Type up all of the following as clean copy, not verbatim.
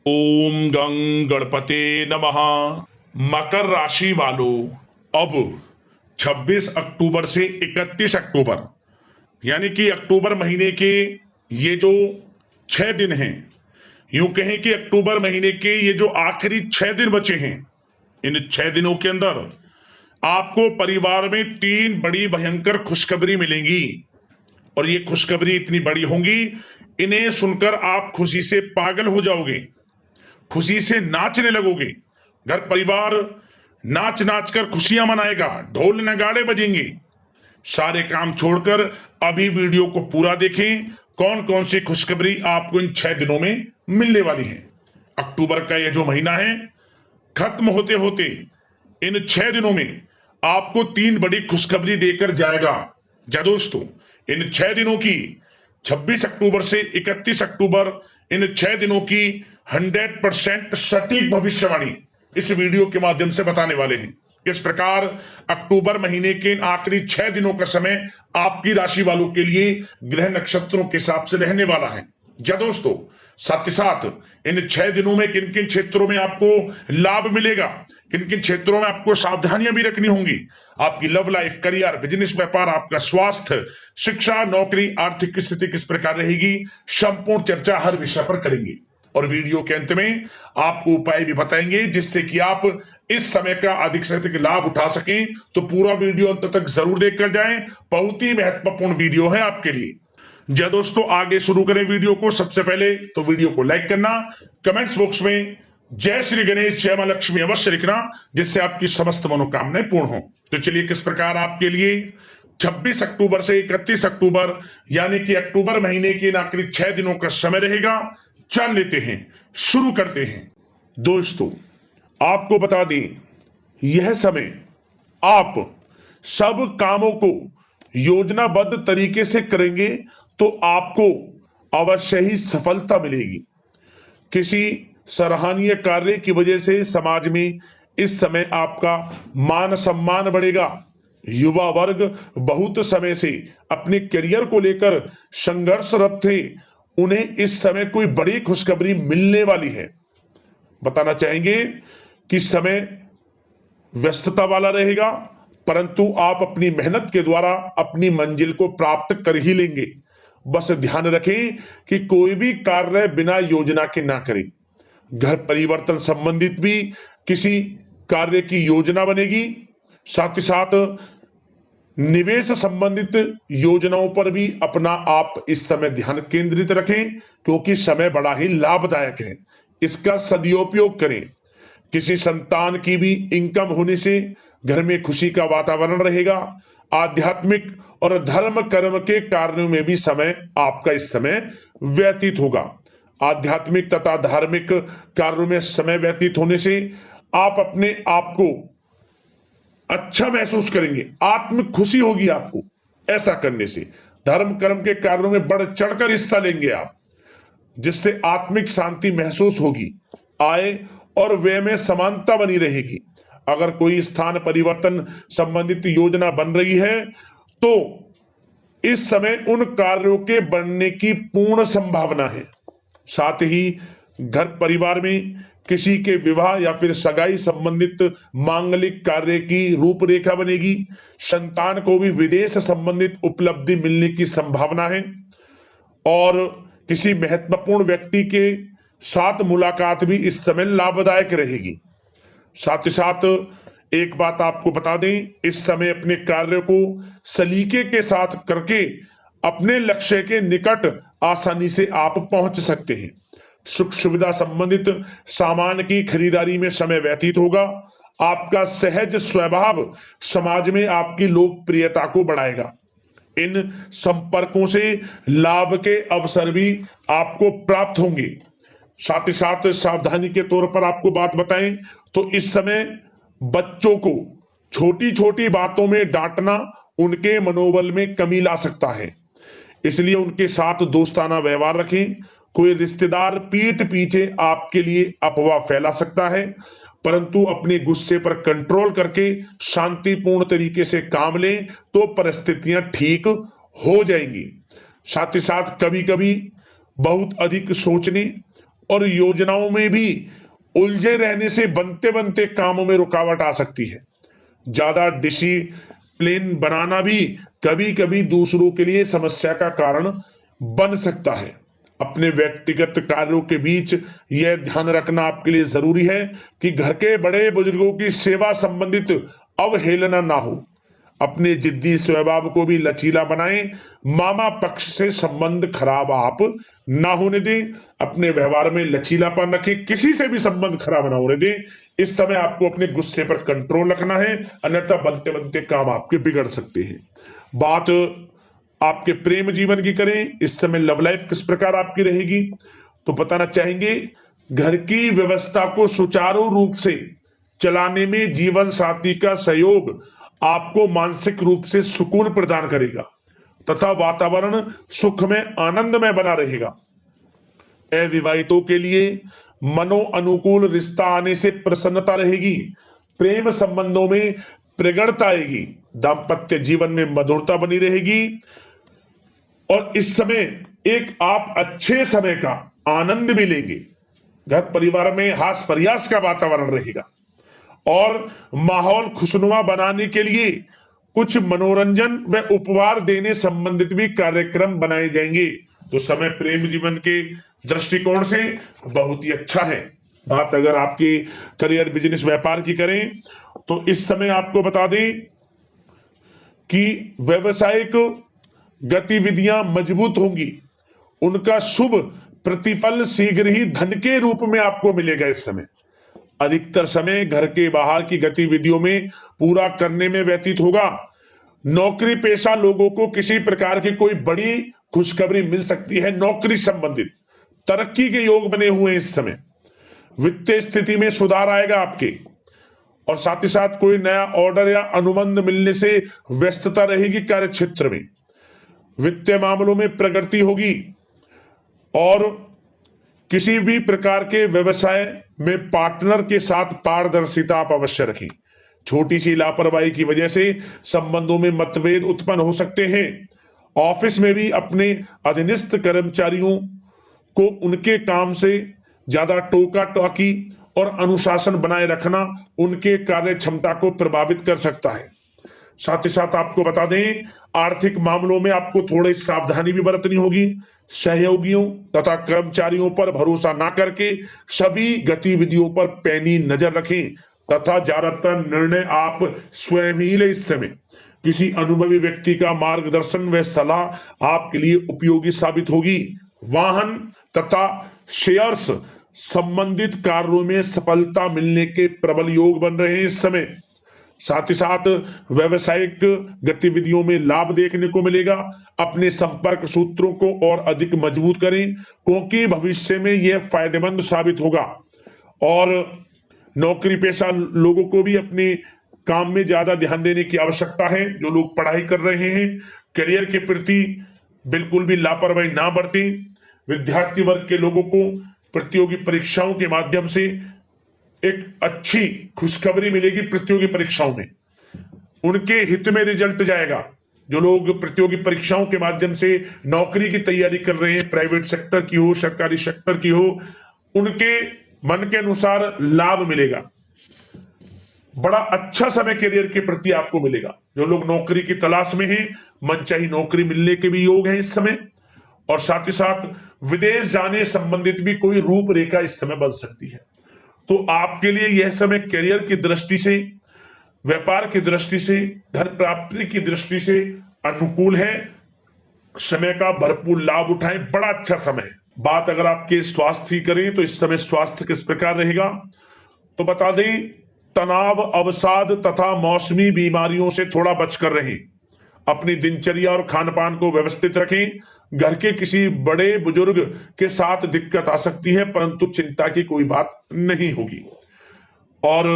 ओम गं गणपते नमः। मकर राशि वालों, अब 26 अक्टूबर से 31 अक्टूबर यानी कि अक्टूबर महीने के ये जो 6 दिन हैं, यूं कहें कि अक्टूबर महीने के ये जो आखिरी 6 दिन बचे हैं, इन 6 दिनों के अंदर आपको परिवार में 3 बड़ी भयंकर खुशखबरी मिलेंगी। और ये खुशखबरी इतनी बड़ी होंगी, इन्हें सुनकर आप खुशी से पागल हो जाओगे, खुशी से नाचने लगोगे। घर परिवार नाच नाच कर खुशियां मनाएगा, ढोल नगाड़े बजेंगे। सारे काम छोड़कर अभी वीडियो को पूरा देखें, कौन कौन सी खुशखबरी आपको इन 6 दिनों में मिलने वाली है। अक्टूबर का यह जो महीना है, खत्म होते होते इन 6 दिनों में आपको 3 बड़ी खुशखबरी देकर जाएगा। जा दोस्तों, इन 6 दिनों की 26 अक्टूबर से 31 अक्टूबर, इन 6 दिनों की 100% सटीक भविष्यवाणी इस वीडियो के माध्यम से बताने वाले हैं। किस प्रकार अक्टूबर महीने के इन आखिरी 6 दिनों का समय आपकी राशि वालों के लिए ग्रह नक्षत्रों के हिसाब से रहने वाला है। जा दोस्तों, साथ ही साथ इन 6 दिनों में किन किन क्षेत्रों में आपको लाभ मिलेगा, किन किन क्षेत्रों में आपको सावधानियां भी रखनी होंगी। आपकी लव लाइफ, करियर, बिजनेस, व्यापार, आपका स्वास्थ्य, शिक्षा, नौकरी, आर्थिक स्थिति किस प्रकार रहेगी, संपूर्ण चर्चा हर विषय पर करेंगे। और वीडियो के अंत में आपको उपाय भी बताएंगे जिससे कि आप इस समय का अधिक से अधिक लाभ उठा सकें। तो पूरा वीडियो अंत तक जरूर देखकर जाएं, बहुत ही महत्वपूर्ण वीडियो है आपके लिए। जय दोस्तों, आगे शुरू करें वीडियो को। सबसे पहले तो वीडियो को लाइक करना, कमेंट्स बॉक्स में जय श्री गणेश, जय मां लक्ष्मी अवश्य लिखना, जिससे आपकी समस्त मनोकामनाएं पूर्ण हो। तो चलिए, किस प्रकार आपके लिए 26 अक्टूबर से 31 अक्टूबर यानी कि अक्टूबर महीने के आखिरी 6 दिनों का समय रहेगा, जान लेते हैं, शुरू करते हैं। दोस्तों, आपको बता दें, यह समय आप सब कामों को योजनाबद्ध तरीके से करेंगे तो आपको अवश्य ही सफलता मिलेगी। किसी सराहनीय कार्य की वजह से समाज में इस समय आपका मान सम्मान बढ़ेगा। युवा वर्ग बहुत समय से अपने करियर को लेकर संघर्षरत थे, उन्हें इस समय कोई बड़ी खुशखबरी मिलने वाली है। बताना चाहेंगे कि समय व्यस्तता वाला रहेगा, परंतु आप अपनी मेहनत के द्वारा अपनी मंजिल को प्राप्त कर ही लेंगे। बस ध्यान रखें कि कोई भी कार्य बिना योजना के ना करें। घर परिवर्तन संबंधित भी किसी कार्य की योजना बनेगी। साथ ही साथ निवेश संबंधित योजनाओं पर भी अपना आप इस समय ध्यान केंद्रित रखें, क्योंकि समय बड़ा ही लाभदायक है, इसका सदुपयोग करें। किसी संतान की भी इनकम होने से घर में खुशी का वातावरण रहेगा। आध्यात्मिक और धर्म कर्म के कार्यों में भी समय आपका इस समय व्यतीत होगा। आध्यात्मिक तथा धार्मिक कार्यों में समय व्यतीत होने से आप अपने आप को अच्छा महसूस करेंगे, आत्म खुशी होगी आपको ऐसा करने से। धर्म कर्म के कार्यों में बढ़ चढ़कर हिस्सा लेंगे आप, जिससे आत्मिक शांति महसूस होगी। आय और व्यय में समानता बनी रहेगी। अगर कोई स्थान परिवर्तन संबंधित योजना बन रही है तो इस समय उन कार्यों के बनने की पूर्ण संभावना है। साथ ही घर परिवार में किसी के विवाह या फिर सगाई संबंधित मांगलिक कार्य की रूपरेखा बनेगी। संतान को भी विदेश संबंधित उपलब्धि मिलने की संभावना है और किसी महत्वपूर्ण व्यक्ति के साथ मुलाकात भी इस समय लाभदायक रहेगी। साथ ही साथ एक बात आपको बता दें, इस समय अपने कार्य को सलीके के साथ करके अपने लक्ष्य के निकट आसानी से आप पहुंच सकते हैं। सुख सुविधा संबंधित सामान की खरीदारी में समय व्यतीत होगा। आपका सहज स्वभाव समाज में आपकी लोकप्रियता को बढ़ाएगा। इन संपर्कों से लाभ के अवसर भी आपको प्राप्त होंगे। साथ ही साथ सावधानी के तौर पर आपको बात बताएं तो इस समय बच्चों को छोटी छोटी बातों में डांटना उनके मनोबल में कमी ला सकता है, इसलिए उनके साथ दोस्ताना व्यवहार रखें। कोई रिश्तेदार पीठ पीछे आपके लिए अफवाह फैला सकता है, परंतु अपने गुस्से पर कंट्रोल करके शांतिपूर्ण तरीके से काम लें तो परिस्थितियां ठीक हो जाएंगी। साथ ही साथ कभी कभी बहुत अधिक सोचने और योजनाओं में भी उलझे रहने से बनते बनते कामों में रुकावट आ सकती है। ज्यादा डिसिप्लिन बनाना भी कभी कभी दूसरों के लिए समस्या का कारण बन सकता है। अपने व्यक्तिगत कार्यों के बीच यह ध्यान रखना आपके लिए जरूरी है कि घर के बड़े बुजुर्गों की सेवा संबंधित अवहेलना ना हो। अपने जिद्दी स्वभाव को भी लचीला बनाएं। मामा पक्ष से संबंध खराब आप ना होने दें। अपने व्यवहार में लचीलापन रखें, किसी से भी संबंध खराब ना होने दें। इस समय आपको अपने गुस्से पर कंट्रोल रखना है, अन्यथा बनते बनते काम आपके बिगड़ सकते हैं। बात आपके प्रेम जीवन की करें, इस समय लव लाइफ किस प्रकार आपकी रहेगी, तो बताना चाहेंगे घर की व्यवस्था को सुचारू रूप से चलाने में जीवन साथी का सहयोग आपको मानसिक रूप से सुकून प्रदान करेगा तथा वातावरण सुख में आनंद में बना रहेगा। अविवाहितों के लिए मनो अनुकूल रिश्ता आने से प्रसन्नता रहेगी। प्रेम संबंधों में प्रगड़ता आएगी। दाम्पत्य जीवन में मधुरता बनी रहेगी और इस समय एक आप अच्छे समय का आनंद भी लेंगे। घर परिवार में हास प्रयास का वातावरण रहेगा और माहौल खुशनुमा बनाने के लिए कुछ मनोरंजन व उपहार देने संबंधित भी कार्यक्रम बनाए जाएंगे। तो समय प्रेम जीवन के दृष्टिकोण से बहुत ही अच्छा है। बात अगर आपकी करियर बिजनेस व्यापार की करें तो इस समय आपको बता दें कि व्यवसायिक गतिविधियां मजबूत होंगी। उनका शुभ प्रतिफल शीघ्र ही धन के रूप में आपको मिलेगा। इस समय अधिकतर समय घर के बाहर की गतिविधियों में पूरा करने में व्यतीत होगा। नौकरी पेशा लोगों को किसी प्रकार की कोई बड़ी खुशखबरी मिल सकती है। नौकरी संबंधित तरक्की के योग बने हुए हैं। इस समय वित्तीय स्थिति में सुधार आएगा आपके, और साथ ही साथ कोई नया ऑर्डर या अनुबंध मिलने से व्यस्तता रहेगी। कार्य क्षेत्र में वित्तीय मामलों में प्रगति होगी और किसी भी प्रकार के व्यवसाय में पार्टनर के साथ पारदर्शिता आप अवश्य रखें। छोटी सी लापरवाही की वजह से संबंधों में मतभेद उत्पन्न हो सकते हैं। ऑफिस में भी अपने अधीनस्थ कर्मचारियों को उनके काम से ज्यादा टोका टाकी और अनुशासन बनाए रखना उनके कार्य क्षमता को प्रभावित कर सकता है। साथ ही साथ आपको बता दें आर्थिक मामलों में आपको थोड़ी सावधानी भी बरतनी होगी। सहयोगियों तथा कर्मचारियों पर भरोसा ना करके सभी गतिविधियों पर पैनी नजर रखें तथा ज्यादातर निर्णय आप स्वयं ही ले। इस समय किसी अनुभवी व्यक्ति का मार्गदर्शन व सलाह आपके लिए उपयोगी साबित होगी। वाहन तथा शेयर्स संबंधित कार्यों में सफलता मिलने के प्रबल योग बन रहे हैं इस समय। साथ ही साथ व्यवसायिक गतिविधियों में लाभ देखने को मिलेगा। अपने संपर्क सूत्रों को और अधिक मजबूत करें क्योंकि भविष्य में यह फायदेमंद साबित होगा। और नौकरी पेशा लोगों को भी अपने काम में ज्यादा ध्यान देने की आवश्यकता है। जो लोग पढ़ाई कर रहे हैं करियर के प्रति बिल्कुल भी लापरवाही ना बरतें। विद्यार्थी वर्ग के लोगों को प्रतियोगी परीक्षाओं के माध्यम से एक अच्छी खुशखबरी मिलेगी। प्रतियोगी परीक्षाओं में उनके हित में रिजल्ट जाएगा। जो लोग प्रतियोगी परीक्षाओं के माध्यम से नौकरी की तैयारी कर रहे हैं, प्राइवेट सेक्टर की हो सरकारी सेक्टर की हो, उनके मन के अनुसार लाभ मिलेगा। बड़ा अच्छा समय करियर के प्रति आपको मिलेगा। जो लोग नौकरी की तलाश में हैं मनचाही नौकरी मिलने के भी योग है इस समय। और साथ ही साथ विदेश जाने संबंधित भी कोई रूपरेखा इस समय बन सकती है। तो आपके लिए यह समय करियर की दृष्टि से, व्यापार की दृष्टि से, धन प्राप्ति की दृष्टि से अनुकूल है। समय का भरपूर लाभ उठाएं, बड़ा अच्छा समय है। बात अगर आपके स्वास्थ्य की करें तो इस समय स्वास्थ्य किस प्रकार रहेगा, तो बता दें तनाव, अवसाद तथा मौसमी बीमारियों से थोड़ा बचकर रहें। अपनी दिनचर्या और खान पान को व्यवस्थित रखें। घर के किसी बड़े बुजुर्ग के साथ दिक्कत आ सकती है परंतु चिंता की कोई बात नहीं होगी। और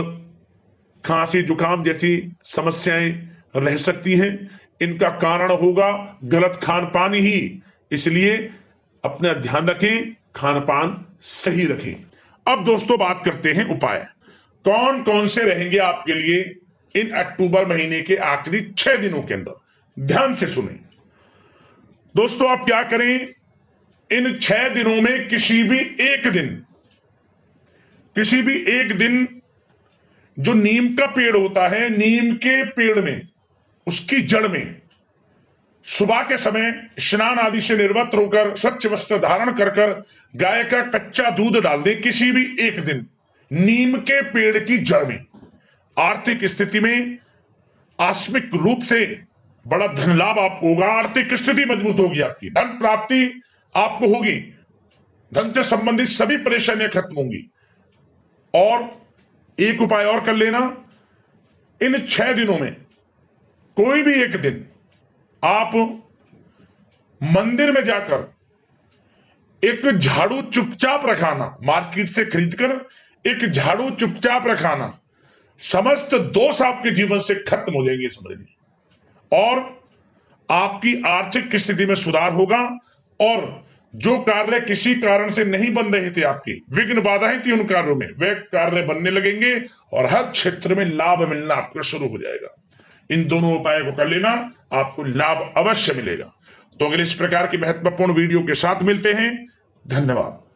खांसी जुकाम जैसी समस्याएं रह सकती हैं, इनका कारण होगा गलत खान पान ही। इसलिए अपना ध्यान रखें, खान पान सही रखें। अब दोस्तों बात करते हैं उपाय। कौन कौन से रहेंगे आपके लिए इन अक्टूबर महीने के आखिरी 6 दिनों के अंदर, ध्यान से सुनें। दोस्तों आप क्या करें, इन 6 दिनों में किसी भी एक दिन जो नीम का पेड़ होता है, नीम के पेड़ में, उसकी जड़ में सुबह के समय स्नान आदि से निर्वस्त्र होकर स्वच्छ वस्त्र धारण कर गाय का कच्चा दूध डाल दें किसी भी एक दिन नीम के पेड़ की जड़ में। आर्थिक स्थिति में आकस्मिक रूप से बड़ा धन लाभ आपको होगा, आर्थिक स्थिति मजबूत होगी, आपकी धन प्राप्ति आपको होगी, धन से संबंधित सभी परेशानियां खत्म होंगी। और एक उपाय और कर लेना, इन 6 दिनों में कोई भी एक दिन आप मंदिर में जाकर एक झाड़ू चुपचाप रखाना, मार्केट से खरीदकर एक झाड़ू चुपचाप रखाना, समस्त दोष आपके जीवन से खत्म हो जाएंगे समझ लीजिए। और आपकी आर्थिक स्थिति में सुधार होगा और जो कार्य किसी कारण से नहीं बन रहे थे, आपकी विघ्न बाधाएं थी उन कार्यों में, वे कार्य बनने लगेंगे और हर क्षेत्र में लाभ मिलना आपको शुरू हो जाएगा। इन दोनों उपायों को कर लेना, आपको लाभ अवश्य मिलेगा। तो अगले इस प्रकार की महत्वपूर्ण वीडियो के साथ मिलते हैं। धन्यवाद।